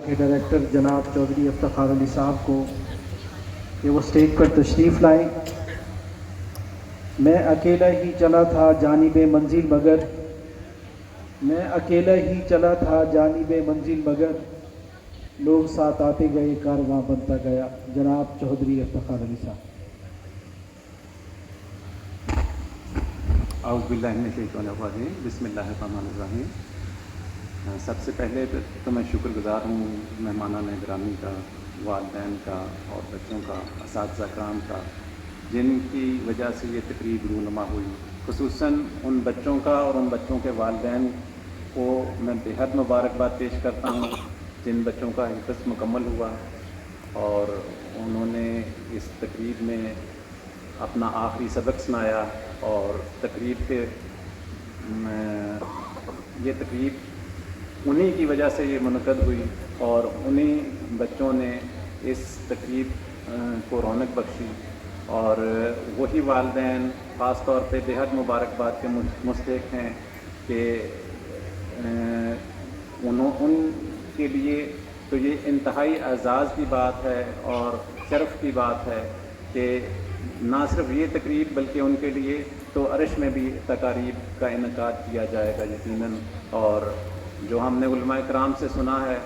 کے ڈائریکٹر جناب چودھری افتخار علی صاحب کو کہ وہ اسٹیج پر تشریف لائیں۔ میں اکیلا ہی چلا تھا جانب منزل مگر، میں اکیلا ہی چلا تھا جانب منزل مگر، لوگ ساتھ آتے گئے کارواں بنتا گیا۔ جناب چودھری افتخار علی صاحب۔ اعوذ باللہ من الشیطان الرجیم، بسم اللہ الرحمن الرحیم۔ سب سے پہلے تو میں شکر گزار ہوں مہمانان گرامی کا، والدین کا اور بچوں کا، اساتذہ کرام کا، جن کی وجہ سے یہ تقریب رونما ہوئی۔ خصوصاً ان بچوں کا اور ان بچوں کے والدین کو میں بے حد مبارکباد پیش کرتا ہوں جن بچوں کا حفظ مکمل ہوا اور انہوں نے اس تقریب میں اپنا آخری سبق سنایا، اور تقریب کے یہ تقریب انہی کی وجہ سے یہ منعقد ہوئی اور انہی بچوں نے اس تقریب کو رونق بخشی، اور وہی والدین خاص طور پہ بے حد مبارکباد کے مستحق ہیں کہ ان کے لیے تو یہ انتہائی اعزاز کی بات ہے اور شرف کی بات ہے کہ نہ صرف یہ تقریب بلکہ ان کے لیے تو عرش میں بھی تقاریب کا انعقاد کیا جائے گا یقیناً۔ اور جو ہم نے علماء کرام سے سنا ہے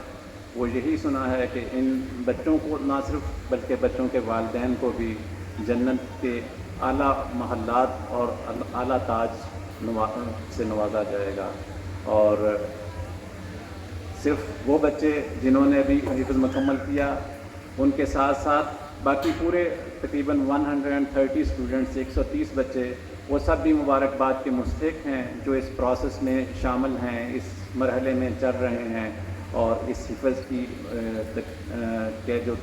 وہ یہی سنا ہے کہ ان بچوں کو نہ صرف بلکہ بچوں کے والدین کو بھی جنت کے اعلیٰ محلات اور اعلیٰ تاج سے نوازا جائے گا، اور صرف وہ بچے جنہوں نے ابھی حفظ مکمل کیا ان کے ساتھ ساتھ باقی پورے تقریباً 130 اسٹوڈنٹس، 130 بچے، وہ سب بھی مبارکباد کے مستحق ہیں جو اس پروسیس میں شامل ہیں، اس مرحلے میں چل رہے ہیں اور اس حفظ کی جو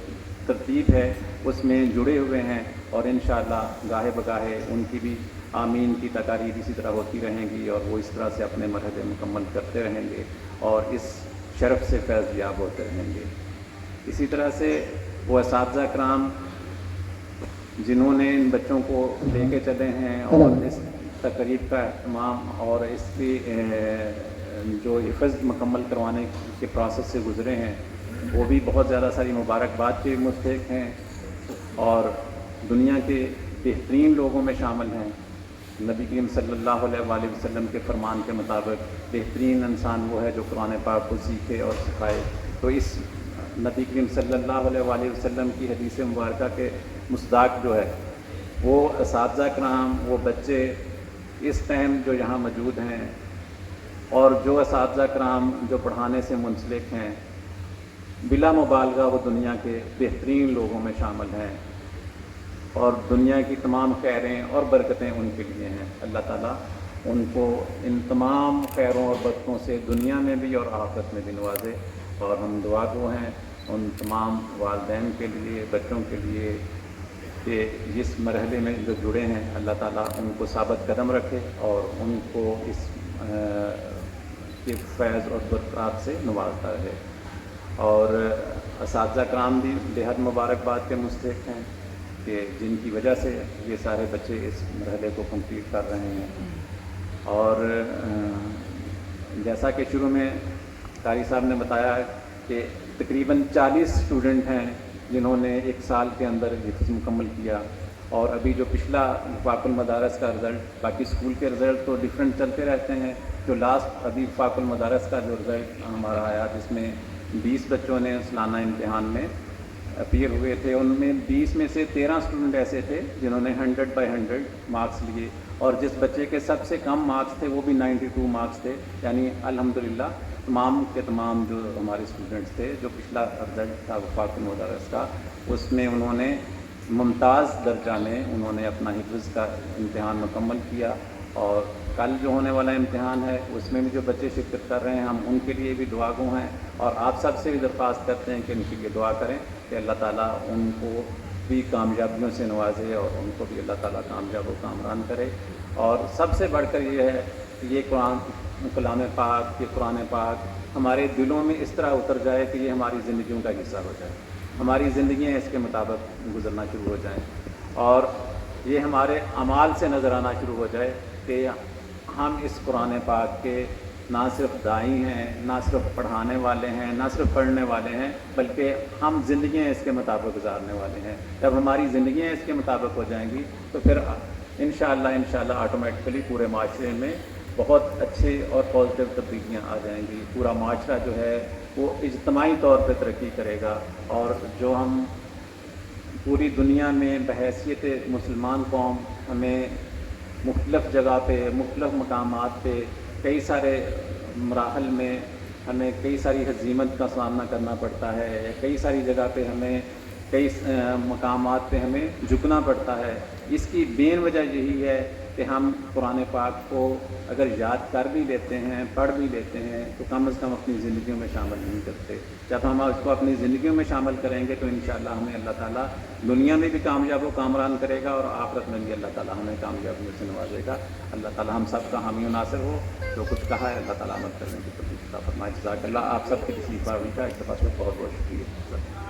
ترتیب ہے اس میں جڑے ہوئے ہیں، اور انشاءاللہ گاہے بگاہے ان کی بھی آمین کی تقاریر اسی طرح ہوتی رہیں گی اور وہ اس طرح سے اپنے مرحلے مکمل کرتے رہیں گے اور اس شرف سے فیض یاب ہوتے رہیں گے۔ اسی طرح سے وہ اساتذہ کرام جنہوں نے ان بچوں کو لے کے چلے ہیں اور اس تقریب کا اہتمام اور اس کی جو حفظ مکمل کروانے کے پروسیس سے گزرے ہیں، وہ بھی بہت زیادہ ساری مبارکباد کے مستحق ہیں اور دنیا کے بہترین لوگوں میں شامل ہیں۔ نبی کریم صلی اللہ علیہ وآلہ وسلم کے فرمان کے مطابق بہترین انسان وہ ہے جو قرآن پاک کو سیکھے اور سکھائے۔ تو اس نبی کریم صلی اللہ علیہ وآلہ وسلم کی حدیث مبارکہ کے مصداق جو ہے وہ اساتذہ کرام، وہ بچے اس ٹائم جو یہاں موجود ہیں اور جو اساتذہ کرام جو پڑھانے سے منسلک ہیں، بلا مبالغہ وہ دنیا کے بہترین لوگوں میں شامل ہیں اور دنیا کی تمام خیریں اور برکتیں ان کے لیے ہیں۔ اللہ تعالیٰ ان کو ان تمام خیروں اور برکتوں سے دنیا میں بھی اور آخرت میں بھی نوازے، اور ہم دعا گو ہیں ان تمام والدین کے لیے، بچوں کے لیے کہ جس مرحلے میں جو جڑے ہیں اللہ تعالیٰ ان کو ثابت قدم رکھے اور ان کو اس کے فیض اور برکات سے نوازتا رہے۔ اور اساتذہ کرام بھی بے حد مبارکباد کے مستحق ہیں کہ جن کی وجہ سے یہ سارے بچے اس مرحلے کو کمپلیٹ کر رہے ہیں۔ اور جیسا کہ شروع میں قاری صاحب نے بتایا ہے کہ تقریباً 40 اسٹوڈنٹ ہیں جنہوں نے ایک سال کے اندر حفظ مکمل کیا، اور ابھی جو پچھلا وفاق المدارس کا رزلٹ، باقی اسکول کے رزلٹ تو ڈفرینٹ چلتے رہتے ہیں، جو لاسٹ ابھی وفاق المدارس کا جو رزلٹ ہمارا آیا جس میں 20 بچوں نے سالانہ امتحان میں اپیئر ہوئے تھے، ان میں 20 میں سے 13 اسٹوڈنٹ ایسے تھے جنہوں نے 100/100 مارکس لیے، اور جس بچے کے سب سے کم مارکس تھے وہ بھی 92 مارکس تھے۔ یعنی الحمدللہ تمام کے تمام جو ہمارے اسٹوڈنٹس تھے، جو پچھلا رزلٹ تھا وفاق المدارس کا اس میں انہوں نے ممتاز درجہ میں انہوں نے اپنا حفظ کا امتحان مکمل کیا، اور کل جو ہونے والا امتحان ہے اس میں بھی جو بچے شرکت کر رہے ہیں ہم ان کے لیے بھی دعا گو ہیں، اور آپ سب سے بھی درخواست کرتے ہیں کہ ان کے لیے دعا کریں کہ اللہ تعالیٰ ان کو بھی کامیابیوں سے نوازے اور ان کو بھی اللہ تعالیٰ کامیاب و کامران کرے۔ اور سب سے بڑھ کر یہ ہے کہ یہ کلام پاک، یہ قرآن پاک ہمارے دلوں میں اس طرح اتر جائے کہ یہ ہماری زندگیوں کا حصہ ہو جائے، ہماری زندگیاں اس کے مطابق گزرنا شروع ہو جائیں، اور یہ ہمارے اعمال سے نظر آنا شروع ہو جائے کہ ہم اس قرآن پاک کے نہ صرف دائی ہیں، نہ صرف پڑھانے والے ہیں، نہ صرف پڑھنے والے ہیں، بلکہ ہم زندگیاں اس کے مطابق گزارنے والے ہیں۔ جب ہماری زندگیاں اس کے مطابق ہو جائیں گی تو پھر انشاءاللہ آٹومیٹکلی پورے معاشرے میں بہت اچھے اور پازیٹیو تبدیلیاں آ جائیں گی۔ پورا معاشرہ جو ہے وہ اجتماعی طور پہ ترقی کرے گا، اور جو ہم پوری دنیا میں بحیثیت مسلمان قوم ہمیں مختلف جگہ پہ، مختلف مقامات پہ، کئی سارے مراحل میں ہمیں کئی ساری ہزیمت کا سامنا کرنا پڑتا ہے، کئی ساری جگہ پہ ہمیں کئی مقامات پہ ہمیں جھکنا پڑتا ہے۔ اس کی مین وجہ یہی ہے کہ ہم قرآن پاک کو اگر یاد کر بھی لیتے ہیں، پڑھ بھی لیتے ہیں، تو کم از کم اپنی زندگیوں میں شامل نہیں کرتے۔ جب ہم اس کو اپنی زندگیوں میں شامل کریں گے تو انشاءاللہ ہمیں اللہ تعالیٰ دنیا میں بھی کامیاب و کامران کرے گا، اور آخرت میں بھی اللہ تعالیٰ ہمیں کامیابی سے نوازے گا۔ اللہ تعالیٰ ہم سب کا حامی و ناصر ہو۔ جو کچھ کہا ہے اللہ تعالیٰ عمل کرنے کی توفیق عطا فرمائے۔ جزاک اللہ۔ آپ سب کی تشریف آوری کا ایک دفعہ سے بہت بہت شکریہ۔